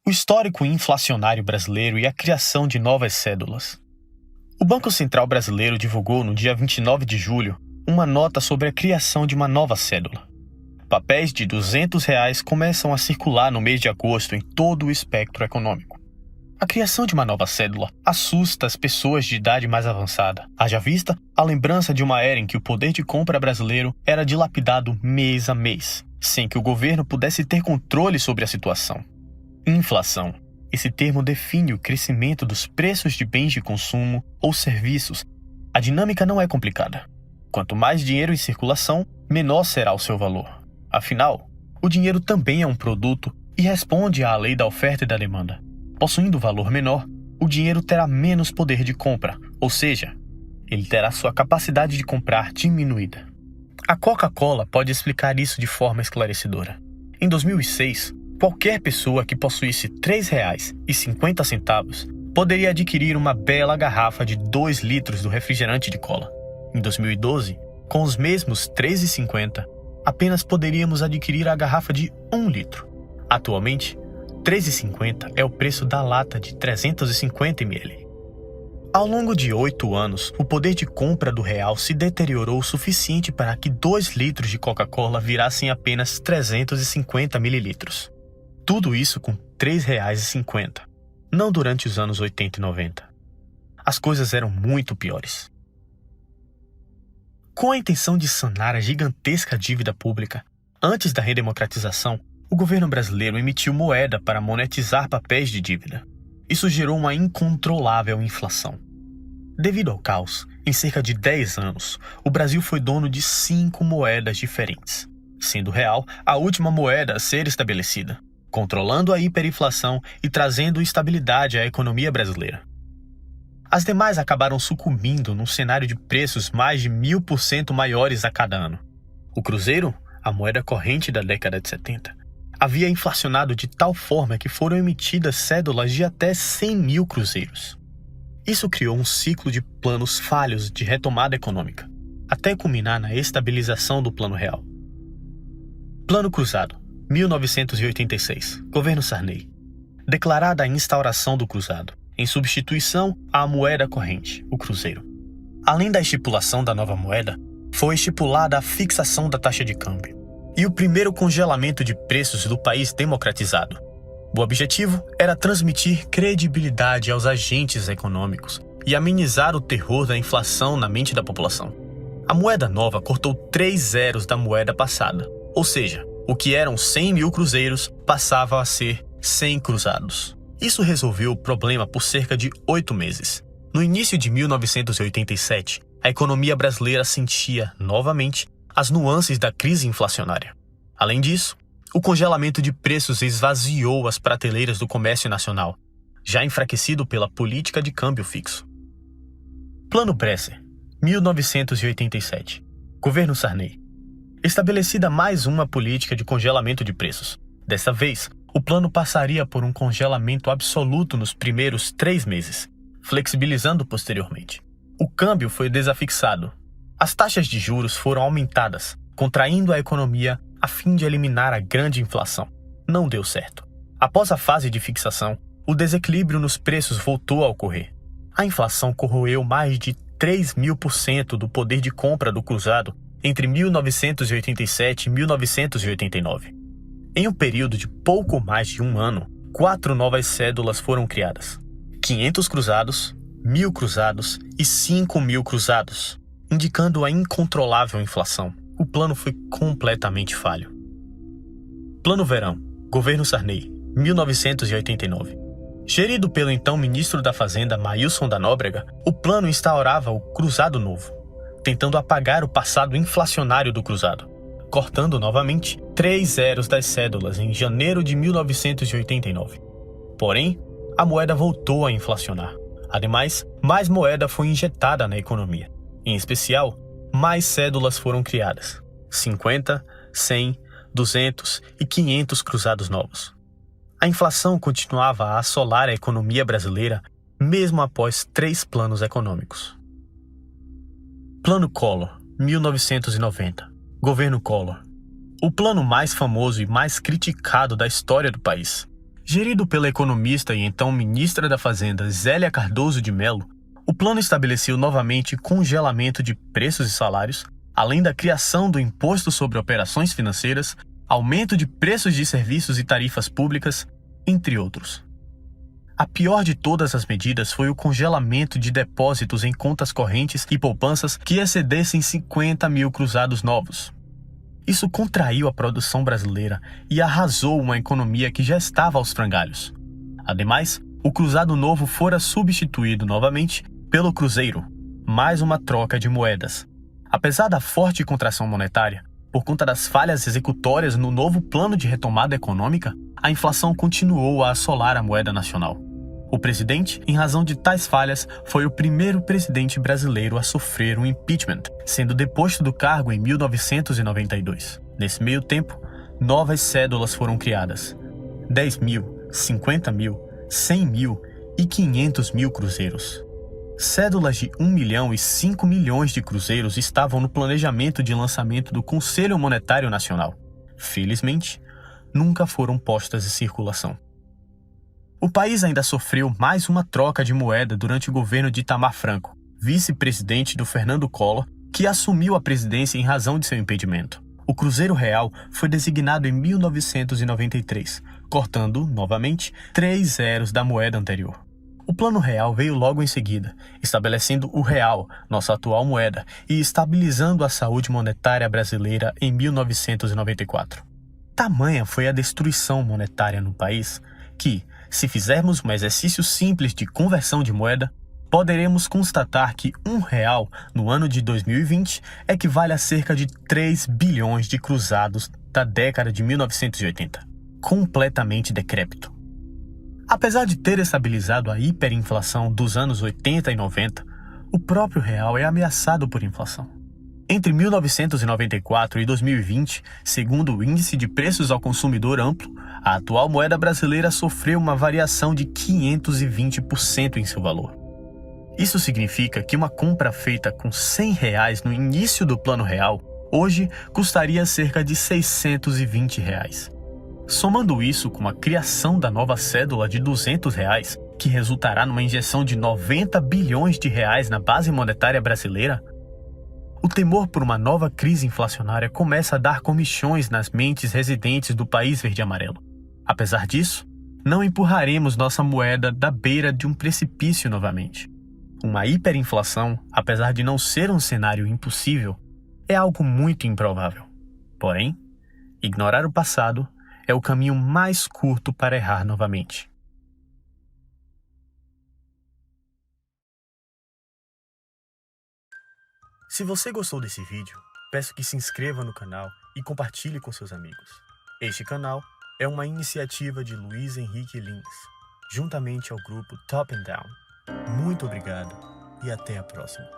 o histórico inflacionário brasileiro e a criação de novas cédulas. O Banco Central Brasileiro divulgou no dia 29 de julho uma nota sobre a criação de uma nova cédula. Papéis de R$ 200 começam a circular no mês de agosto em todo o espectro econômico. A criação de uma nova cédula assusta as pessoas de idade mais avançada, haja vista a lembrança de uma era em que o poder de compra brasileiro era dilapidado mês a mês, sem que o governo pudesse ter controle sobre a situação. Inflação. Esse termo define o crescimento dos preços de bens de consumo ou serviços. A dinâmica não é complicada. Quanto mais dinheiro em circulação, menor será o seu valor. Afinal, o dinheiro também é um produto e responde à lei da oferta e da demanda. Possuindo valor menor, o dinheiro terá menos poder de compra, ou seja, ele terá sua capacidade de comprar diminuída. A Coca-Cola pode explicar isso de forma esclarecedora. Em 2006, qualquer pessoa que possuísse R$ 3,50 poderia adquirir uma bela garrafa de 2 litros do refrigerante de cola. Em 2012, com os mesmos R$ 3,50, apenas poderíamos adquirir a garrafa de 1 litro. Atualmente, R$ 3,50 é o preço da lata de 350 ml. Ao longo de 8 anos, o poder de compra do real se deteriorou o suficiente para que 2 litros de Coca-Cola virassem apenas 350 mililitros. Tudo isso com R$ 3,50, não durante os anos 80 e 90. As coisas eram muito piores. Com a intenção de sanar a gigantesca dívida pública, antes da redemocratização, o governo brasileiro emitiu moeda para monetizar papéis de dívida. Isso gerou uma incontrolável inflação. Devido ao caos, em cerca de 10 anos, o Brasil foi dono de 5 moedas diferentes, sendo o real a última moeda a ser estabelecida, controlando a hiperinflação e trazendo estabilidade à economia brasileira. As demais acabaram sucumbindo num cenário de preços mais de 1000% maiores a cada ano. O cruzeiro, a moeda corrente da década de 70, havia inflacionado de tal forma que foram emitidas cédulas de até 100 mil cruzeiros. Isso criou um ciclo de planos falhos de retomada econômica, até culminar na estabilização do Plano Real. Plano Cruzado, 1986, Governo Sarney. Declarada a instauração do cruzado, em substituição à moeda corrente, o cruzeiro. Além da estipulação da nova moeda, foi estipulada a fixação da taxa de câmbio e o primeiro congelamento de preços do país democratizado. O objetivo era transmitir credibilidade aos agentes econômicos e amenizar o terror da inflação na mente da população. A moeda nova cortou 3 zeros da moeda passada, ou seja, o que eram 100 mil cruzeiros passava a ser 100 cruzados. Isso resolveu o problema por cerca de 8 meses. No início de 1987, a economia brasileira sentia, novamente, as nuances da crise inflacionária. Além disso, o congelamento de preços esvaziou as prateleiras do comércio nacional, já enfraquecido pela política de câmbio fixo. Plano Bresser, 1987. Governo Sarney. Estabelecida mais uma política de congelamento de preços. Dessa vez, o plano passaria por um congelamento absoluto nos primeiros 3 meses, flexibilizando posteriormente. O câmbio foi desafixado. As taxas de juros foram aumentadas, contraindo a economia a fim de eliminar a grande inflação. Não deu certo. Após a fase de fixação, o desequilíbrio nos preços voltou a ocorrer. A inflação corroeu mais de 3.000% do poder de compra do cruzado entre 1987 e 1989. Em um período de pouco mais de 1 ano, 4 novas cédulas foram criadas. 500 cruzados, 1.000 cruzados e 5.000 cruzados, indicando a incontrolável inflação. O plano foi completamente falho. Plano Verão, Governo Sarney, 1989. Gerido pelo então ministro da Fazenda, Maílson da Nóbrega, o plano instaurava o Cruzado Novo, tentando apagar o passado inflacionário do cruzado, cortando novamente 3 zeros das cédulas em janeiro de 1989. Porém, a moeda voltou a inflacionar. Ademais, mais moeda foi injetada na economia. Em especial, mais cédulas foram criadas. 50, 100, 200 e 500 cruzados novos. A inflação continuava a assolar a economia brasileira mesmo após 3 planos econômicos. Plano Collor, 1990. Governo Collor. O plano mais famoso e mais criticado da história do país. Gerido pela economista e então ministra da Fazenda Zélia Cardoso de Mello, o plano estabeleceu novamente congelamento de preços e salários, além da criação do Imposto sobre Operações Financeiras, aumento de preços de serviços e tarifas públicas, entre outros. A pior de todas as medidas foi o congelamento de depósitos em contas correntes e poupanças que excedessem 50 mil cruzados novos. Isso contraiu a produção brasileira e arrasou uma economia que já estava aos frangalhos. Ademais, o cruzado novo fora substituído novamente pelo cruzeiro, mais uma troca de moedas. Apesar da forte contração monetária, por conta das falhas executórias no novo plano de retomada econômica, a inflação continuou a assolar a moeda nacional. O presidente, em razão de tais falhas, foi o primeiro presidente brasileiro a sofrer um impeachment, sendo deposto do cargo em 1992. Nesse meio tempo, novas cédulas foram criadas: 10 mil, 50 mil, 100 mil e 500 mil cruzeiros. Cédulas de 1 milhão e 5 milhões de cruzeiros estavam no planejamento de lançamento do Conselho Monetário Nacional. Felizmente, nunca foram postas em circulação. O país ainda sofreu mais uma troca de moeda durante o governo de Itamar Franco, vice-presidente do Fernando Collor, que assumiu a presidência em razão de seu impedimento. O Cruzeiro Real foi designado em 1993, cortando, novamente, 3 zeros da moeda anterior. O Plano Real veio logo em seguida, estabelecendo o real, nossa atual moeda, e estabilizando a saúde monetária brasileira em 1994. Tamanha foi a destruição monetária no país que, se fizermos um exercício simples de conversão de moeda, poderemos constatar que R$1 no ano de 2020 equivale a cerca de 3 bilhões de cruzados da década de 1980, completamente decrépito. Apesar de ter estabilizado a hiperinflação dos anos 80 e 90, o próprio real é ameaçado por inflação. Entre 1994 e 2020, segundo o Índice de Preços ao Consumidor Amplo, a atual moeda brasileira sofreu uma variação de 520% em seu valor. Isso significa que uma compra feita com R$100 no início do Plano Real, hoje custaria cerca de R$620. Somando isso com a criação da nova cédula de R$200, que resultará numa injeção de 90 bilhões de reais na base monetária brasileira, o temor por uma nova crise inflacionária começa a dar comichões nas mentes residentes do país verde-amarelo. Apesar disso, não empurraremos nossa moeda da beira de um precipício novamente. Uma hiperinflação, apesar de não ser um cenário impossível, é algo muito improvável. Porém, ignorar o passado é o caminho mais curto para errar novamente. Se você gostou desse vídeo, peço que se inscreva no canal e compartilhe com seus amigos. Este canal é uma iniciativa de Luiz Henrique Lins, juntamente ao grupo Top and Down. Muito obrigado e até a próxima.